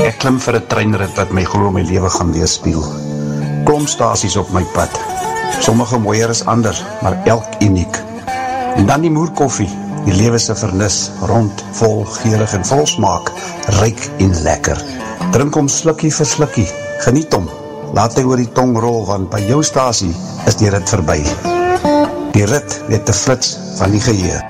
Ek klim vir 'n treinrit wat my glo my lewe gaan weerspieël. Klomstasies op my pad. Sommige mooier as ander, maar elk uniek. En dan die moerkoffie, die lewe se vernis, rond, vol, geurig en vol smaak, ryk en lekker. Drink hom slukkie vir slukkie, geniet hom. Laat hy oor die tong rol, want by jou stasie is die rit verby. Die rit weet te flits van die geheue.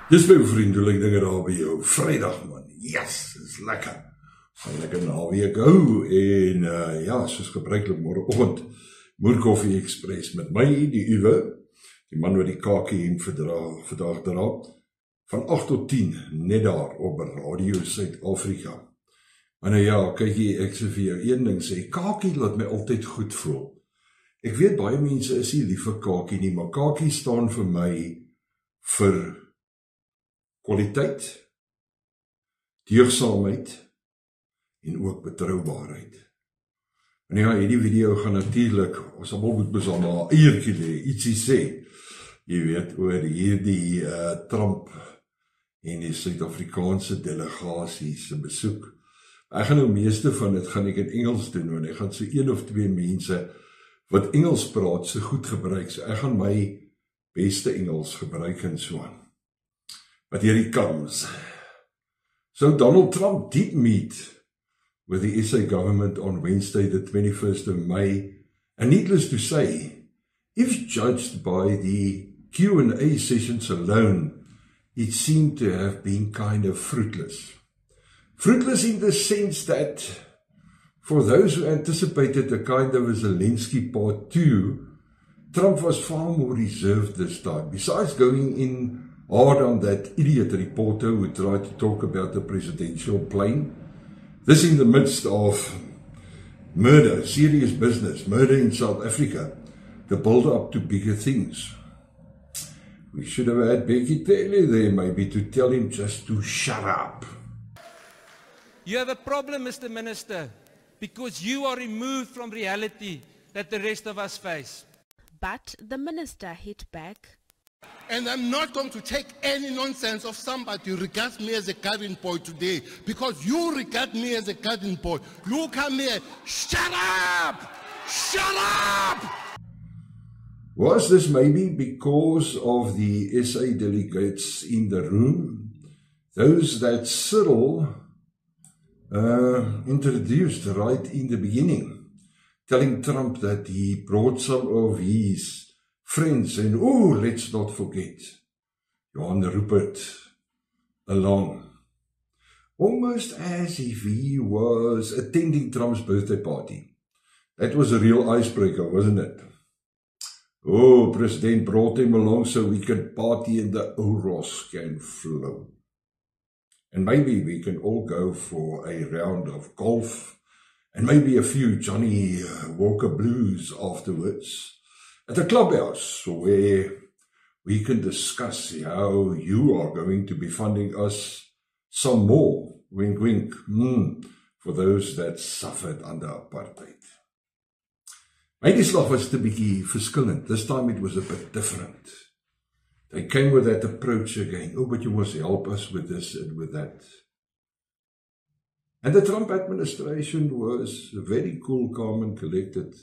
Dis my vriendelik dinge daar by jou, Vrydag man, yes, is lekker, gaan lekker naweek hou, en ja, soos gebruiklik môreoggend, Moerkoffie Express met my, die Uwe, die man wat die kakie en vandag dra, van 8 tot 10, net daar op Radio Suid-Afrika. Maar nou ja, kyk hier, ek sê vir jou een ding sê, kakie laat my altyd goed voel. Ek weet baie mense is nie lief vir kakie nie, maar kakie staan vir my vir kwaliteit, deugsaamheid en ook betroubaarheid. En ja, hierdie video gaan natuurlik, ons almal moet besom maar eiertjie lê, ietsie sê, jy weet, oor hierdie Trump en die Suid-Afrikaanse delegasie se besoek. Ek gaan nou meeste van dit gaan ek in Engels doen, want ek gaan so 1 of 2 mense wat Engels praat so goed gebruik, so ek gaan my beste Engels gebruik en so aan. But here he comes. So Donald Trump did meet with the SA government on Wednesday, the 21st of May. And needless to say, if judged by the Q&A sessions alone, it seemed to have been kind of fruitless. Fruitless in the sense that for those who anticipated a kind of a Zelensky part 2, Trump was far more reserved this time. Besides going in hard on that idiot reporter who tried to talk about the presidential plane. This in the midst of murder, serious business, murder in South Africa, the build-up to bigger things. We should have had Becky Taylor there maybe to tell him just to shut up. You have a problem, Mr. Minister, because you are removed from reality that the rest of us face. But the minister hit back. And I'm not going to take any nonsense of somebody who regards me as a garden boy today, because you regard me as a garden boy. You come here, shut up! Shut up! Was this maybe because of the SA delegates in the room? Those that Cyril introduced right in the beginning, telling Trump that he brought some of his friends, and let's not forget, Johan Rupert along. Almost as if he was attending Trump's birthday party. That was a real icebreaker, wasn't it? Oh, President brought him along so we can party and the Oros can flow. And maybe we can all go for a round of golf, and maybe a few Johnny Walker blues afterwards. At a clubhouse where we can discuss how you are going to be funding us some more, wink wink, for those that suffered under apartheid. My slag was 'n bietjie verskillend. This time it was a bit different. They came with that approach again. But you must help us with this and with that. And the Trump administration was very cool, calm and collected.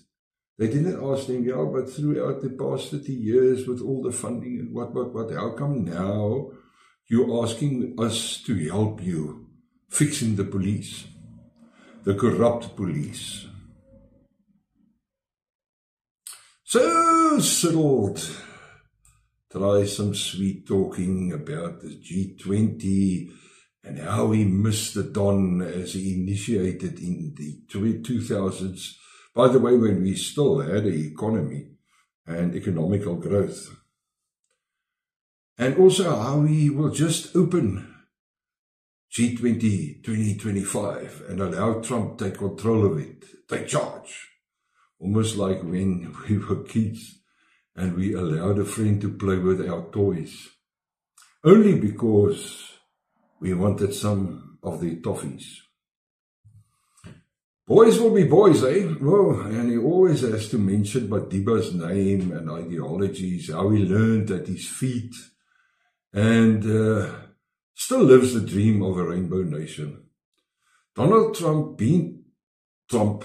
They didn't ask them, but throughout the past 30 years with all the funding and what, how come now you're asking us to help you fixing the police, the corrupt police? So Cyril try some sweet talking about the G20 and how he missed the Don as he initiated in the 2000s. By the way, when we still had an economy and economical growth. And also how we will just open G20 2025 and allow Trump to take control of it, take charge. Almost like when we were kids and we allowed a friend to play with our toys. Only because we wanted some of the toffees. Boys will be boys, eh? Well, and he always has to mention Madiba's name and ideologies, how he learned at his feet, and still lives the dream of a rainbow nation. Donald Trump, being Trump,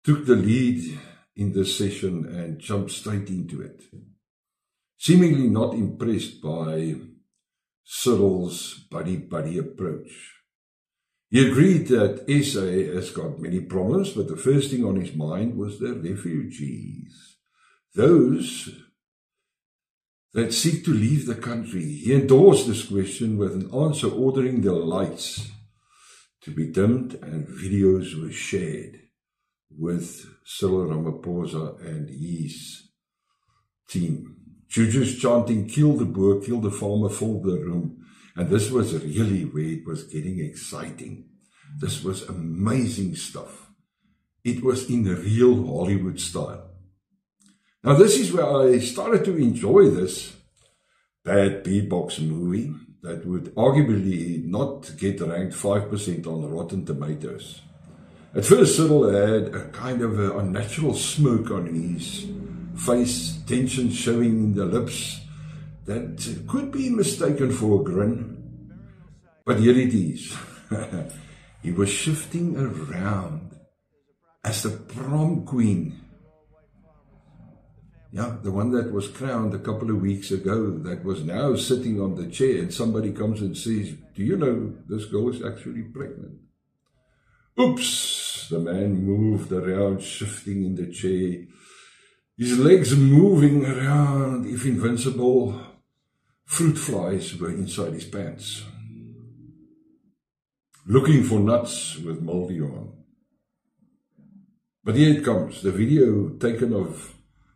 took the lead in this session and jumped straight into it, seemingly not impressed by Cyril's buddy-buddy approach. He agreed that SA has got many problems, but the first thing on his mind was the refugees, those that seek to leave the country. He endorsed this question with an answer ordering the lights to be dimmed and videos were shared with Cyril Ramaphosa and his team. Jujus chanting, "Kill the Boer, kill the farmer," filled the room. And this was really where it was getting exciting. This was amazing stuff. It was in real Hollywood style. Now this is where I started to enjoy this bad B-box movie that would arguably not get ranked 5% on Rotten Tomatoes. At first, Cyril had a kind of an unnatural smirk on his face, tension showing in the lips, that could be mistaken for a grin. But here it is. He was shifting around as the prom queen. Yeah, the one that was crowned a couple of weeks ago, that was now sitting on the chair, and somebody comes and says, "Do you know this girl is actually pregnant?" Oops! The man moved around, shifting in the chair. His legs moving around, if invincible. Fruit flies were inside his pants. Looking for nuts with moldy on. But here it comes, the video taken of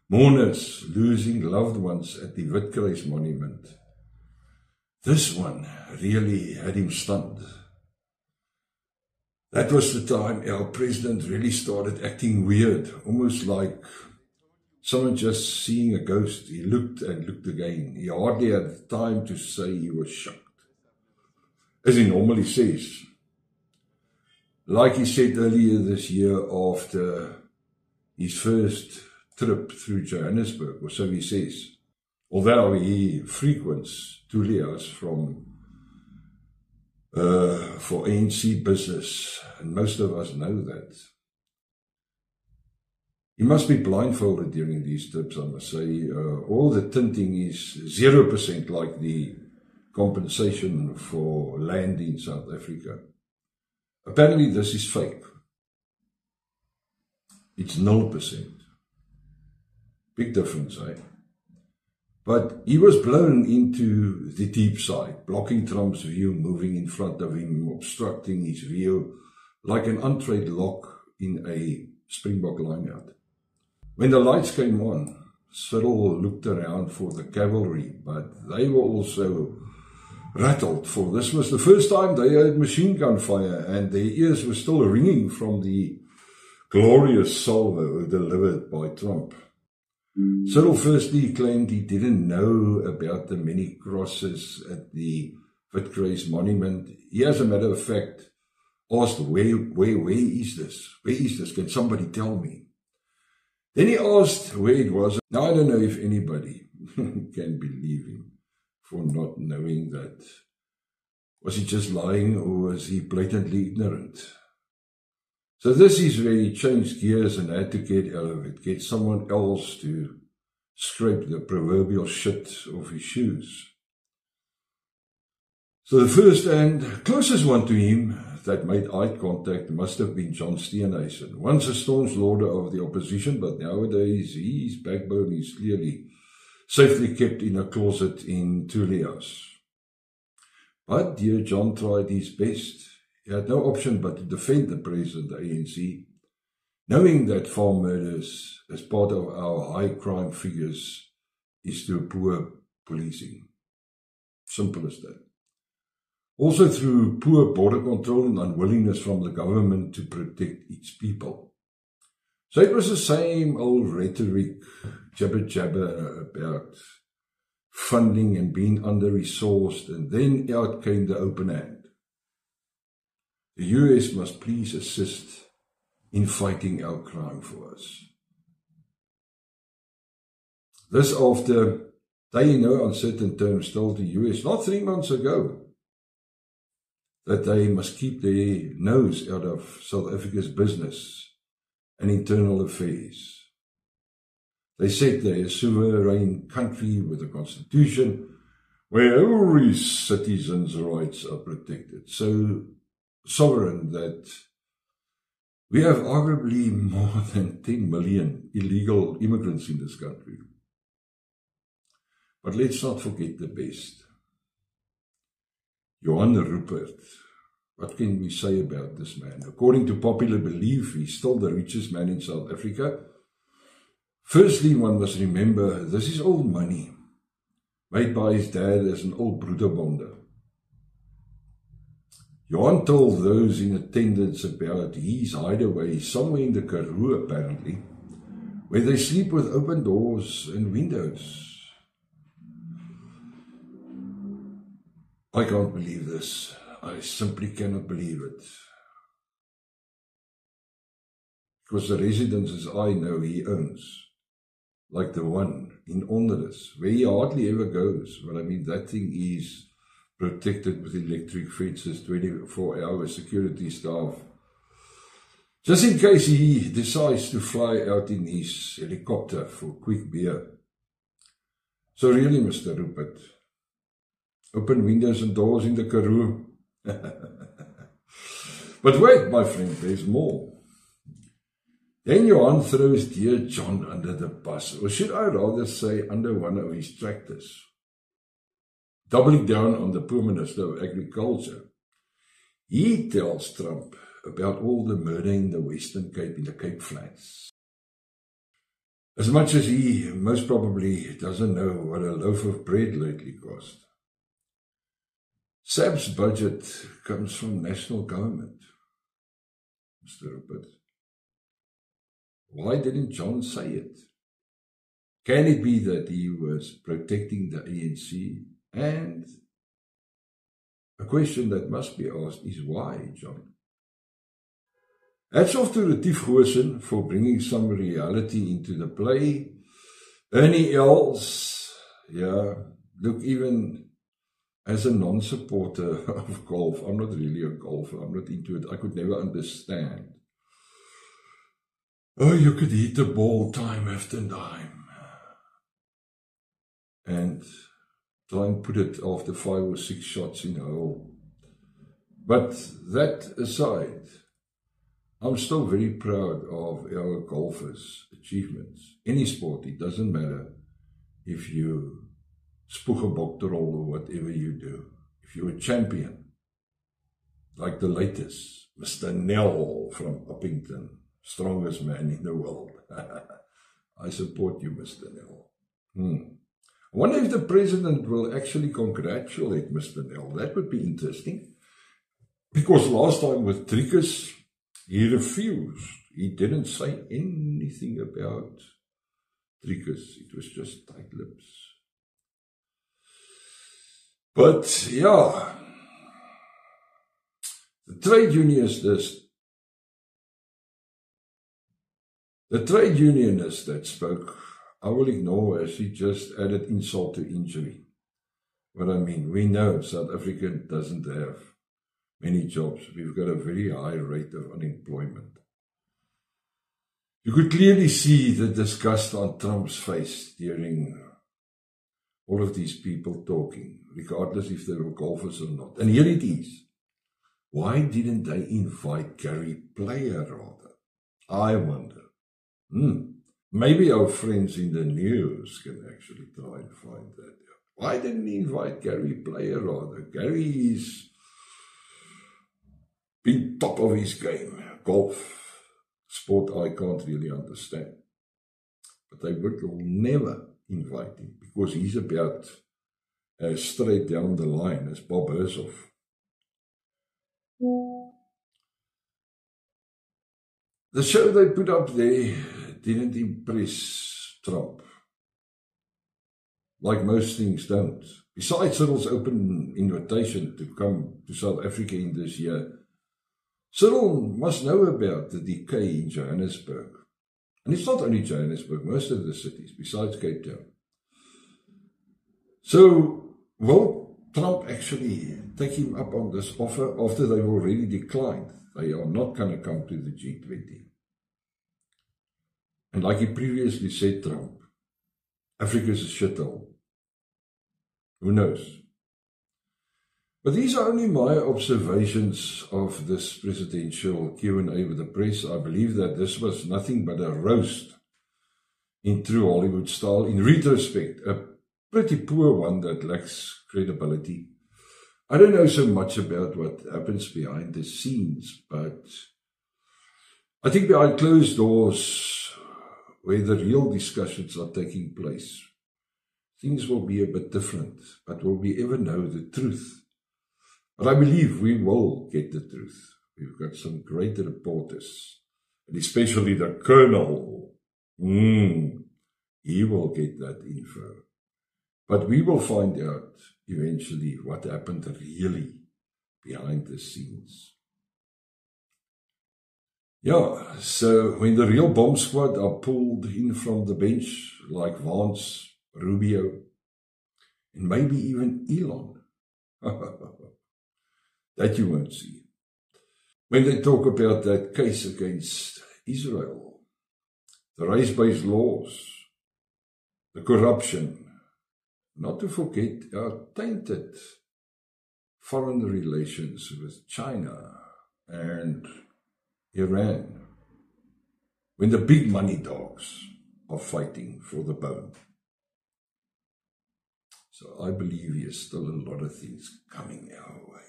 mourners losing loved ones at the Witgrace Monument. This one really had him stunned. That was the time our president really started acting weird, almost like someone just seeing a ghost. He looked and looked again. He hardly had time to say he was shocked. As he normally says. Like he said earlier this year after his first trip through Johannesburg, or so he says. Although he frequents Tulias for ANC business, and most of us know that. He must be blindfolded during these trips, I must say. All the tinting is 0% like the compensation for land in South Africa. Apparently this is fake. It's 0%. Big difference, eh? But he was blown into the deep side, blocking Trump's view, moving in front of him, obstructing his view, like an untrained lock in a Springbok lineout. When the lights came on, Cyril looked around for the cavalry, but they were also rattled, for this was the first time they heard machine gun fire, and their ears were still ringing from the glorious salvo delivered by Trump. Cyril firstly claimed he didn't know about the many crosses at the Witgrace Monument. He, as a matter of fact, asked, where is this? Where is this? Can somebody tell me? Then he asked where it was. Now, I don't know if anybody can believe him for not knowing that. Was he just lying, or was he blatantly ignorant? So this is where he changed gears and had to get out of it, get someone else to scrape the proverbial shit off his shoes. So the first and closest one to him that made eye contact must have been John Steenhuisen, once a staunch lauder of the opposition, but nowadays his backbone is clearly safely kept in a closet in Tulias. But dear John tried his best. He had no option but to defend the present ANC, knowing that farm murders, as part of our high crime figures, is through poor policing. Simple as that. Also through poor border control and unwillingness from the government to protect its people. So it was the same old rhetoric, jabber about funding and being under-resourced, and then out came the open hand. The US must please assist in fighting our crime for us. This after they in no uncertain terms told the US, not 3 months ago, that they must keep their nose out of South Africa's business and internal affairs. They said they're a sovereign country with a constitution where every citizen's rights are protected. So sovereign that we have arguably more than 10 million illegal immigrants in this country. But let's not forget the best. Johan Rupert. What can we say about this man? According to popular belief, he's still the richest man in South Africa. Firstly, one must remember, this is old money, made by his dad as an old broederbonde. Johan told those in attendance about his hideaway somewhere in the Karoo, apparently, where they sleep with open doors and windows. I can't believe this. I simply cannot believe it. Because the residences I know he owns, like the one in Onderus, where he hardly ever goes. But I mean, that thing is protected with electric fences, 24-hour security staff. Just in case he decides to fly out in his helicopter for quick beer. So really, Mr. Rupert, open windows and doors in the Karoo. But wait, my friend, there's more. Then Johan throws dear John under the bus, or should I rather say under one of his tractors, doubling down on the poor Minister of Agriculture. He tells Trump about all the murder in the Western Cape, in the Cape Flats. As much as he most probably doesn't know what a loaf of bread lately cost. SAP's budget comes from national government, Mr. Rupert. Why didn't John say it? Can it be that he was protecting the ANC? And a question that must be asked is why, John? Hats off to Retief Goosen for bringing some reality into the play. Ernie Els, look, even as a non-supporter of golf, I'm not really a golfer, I'm not into it, I could never understand. Oh, you could hit the ball time after time. And try and put it after 5 or 6 shots in a hole. But that aside, I'm still very proud of our golfers' achievements. Any sport, it doesn't matter if you spoeg a bokterol or whatever you do. If you're a champion, like the latest, Mr. Nel from Uppington, strongest man in the world. I support you, Mr. Nel. I wonder if the president will actually congratulate Mr. Nel. That would be interesting. Because last time with Driekus, he refused. He didn't say anything about Driekus. It was just tight lips. But yeah, the trade unionist that spoke, I will ignore as he just added insult to injury. But I mean, we know South Africa doesn't have many jobs. We've got a very high rate of unemployment. You could clearly see the disgust on Trump's face during all of these people talking, regardless if they were golfers or not. And here it is. Why didn't they invite Gary Player rather? I wonder. Maybe our friends in the news can actually try and find that out. Why didn't he invite Gary Player rather? Gary is been top of his game. Golf, sport I can't really understand. But they will never invite him because he's about as straight down the line as Bob Hersov. The show they put up there didn't impress Trump. Like most things don't. Besides Cyril's open invitation to come to South Africa in this year, Cyril must know about the decay in Johannesburg. And it's not only Johannesburg, most of the cities, besides Cape Town. So, will Trump actually take him up on this offer after they've already declined? They are not going to come to the G20. And like he previously said, Trump, Africa is a shithole. Who knows? But these are only my observations of this presidential Q&A with the press. I believe that this was nothing but a roast in true Hollywood style. In retrospect, a pretty poor one that lacks credibility. I don't know so much about what happens behind the scenes, but I think behind closed doors, where the real discussions are taking place, things will be a bit different. But will we ever know the truth? But I believe we will get the truth. We've got some great reporters, and especially the Colonel. He will get that info. But we will find out eventually what happened really behind the scenes. Yeah, so when the real bomb squad are pulled in from the bench, like Vance, Rubio, and maybe even Elon, that you won't see. When they talk about that case against Israel, the race-based laws, the corruption, not to forget our tainted foreign relations with China and Iran, when the big money dogs are fighting for the bone. So I believe there's still a lot of things coming our way.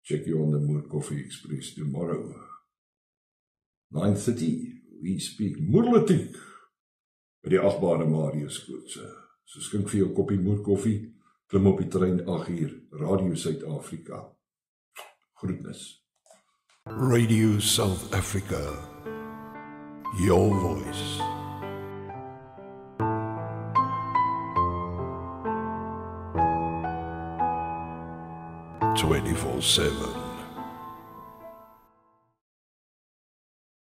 Check you on the Moer Coffee Express tomorrow. 9:30, we speak Moerlitiek by die achtbare Marius Kootse. So skink vir jou koppie Moer Koffie, klim op die trein 8uur, Radio Suid-Afrika. Groetnis. Radio South Africa, your voice. 24/7.